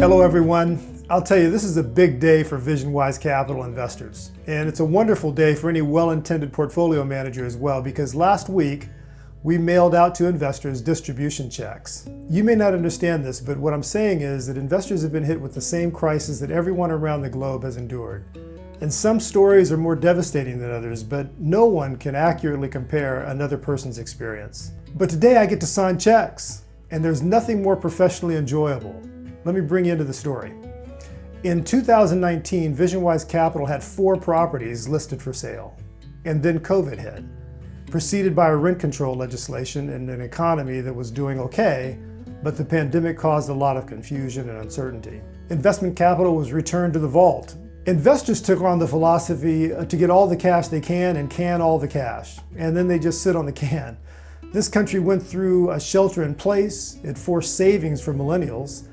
Hello everyone. I'll tell you, this is a big day for VisionWise Capital investors. And it's a wonderful day for any well-intended portfolio manager as well, because last week we mailed out to investors distribution checks. You may not understand this, but what I'm saying is that investors have been hit with the same crisis that everyone around the globe has endured. And some stories are more devastating than others, but no one can accurately compare another person's experience. But today I get to sign checks, and there's nothing more professionally enjoyable. Let me bring you into the story. In 2019, VisionWise Capital had 4 properties listed for sale, and then COVID hit, preceded by a rent control legislation and an economy that was doing okay, but the pandemic caused a lot of confusion and uncertainty. Investment capital was returned to the vault. Investors took on the philosophy to get all the cash they can and can all the cash, and then they just sit on the can. This country went through a shelter in place, it forced savings for millennials,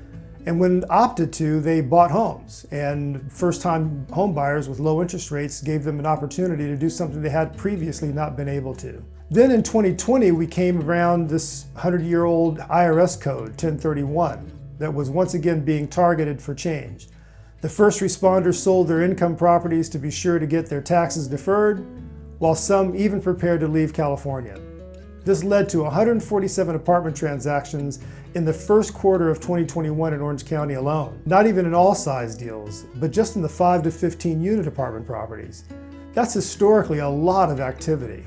and when opted to, they bought homes. And first-time home buyers with low interest rates gave them an opportunity to do something they had previously not been able to. Then in 2020, we came around this 100-year-old IRS code, 1031, that was once again being targeted for change. The first responders sold their income properties to be sure to get their taxes deferred, while some even prepared to leave California. This led to 147 apartment transactions in the first quarter of 2021 in Orange County alone. Not even in all size deals, but just in the 5 to 15 unit apartment properties. That's historically a lot of activity.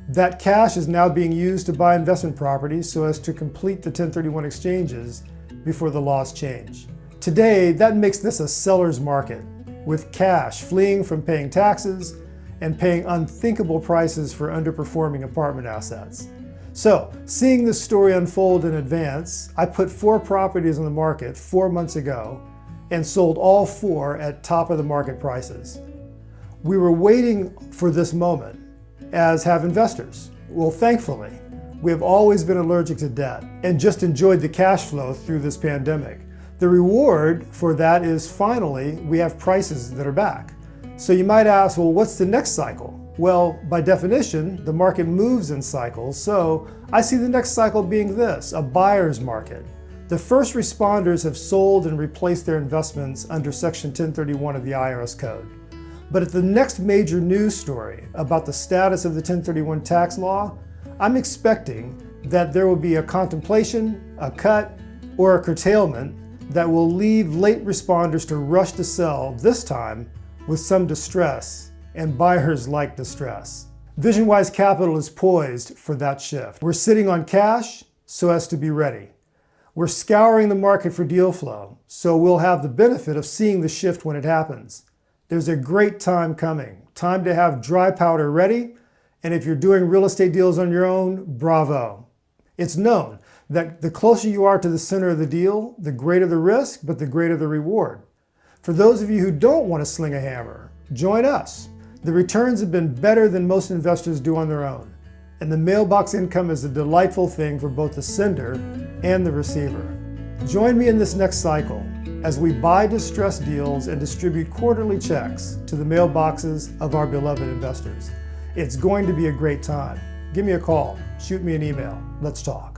That cash is now being used to buy investment properties so as to complete the 1031 exchanges before the laws change. Today, that makes this a seller's market, with cash fleeing from paying taxes and paying unthinkable prices for underperforming apartment assets. So, seeing this story unfold in advance, I put 4 properties on the market 4 months ago and sold all 4 at top of the market prices. We were waiting for this moment, as have investors. Well, thankfully, we have always been allergic to debt and just enjoyed the cash flow through this pandemic. The reward for that is finally, we have prices that are back. So you might ask, well, what's the next cycle? Well, by definition, the market moves in cycles, so I see the next cycle being this, a buyer's market. The first responders have sold and replaced their investments under Section 1031 of the IRS code. But at the next major news story about the status of the 1031 tax law, I'm expecting that there will be a contemplation, a cut, or a curtailment that will leave late responders to rush to sell, this time with some distress, and buyers like distress. VisionWise Capital is poised for that shift. We're sitting on cash so as to be ready. We're scouring the market for deal flow, so we'll have the benefit of seeing the shift when it happens. There's a great time coming, time to have dry powder ready, and if you're doing real estate deals on your own, bravo. It's known that the closer you are to the center of the deal, the greater the risk, but the greater the reward. For those of you who don't want to sling a hammer, join us. The returns have been better than most investors do on their own, and the mailbox income is a delightful thing for both the sender and the receiver. Join me in this next cycle as we buy distressed deals and distribute quarterly checks to the mailboxes of our beloved investors. It's going to be a great time. Give me a call, shoot me an email, let's talk.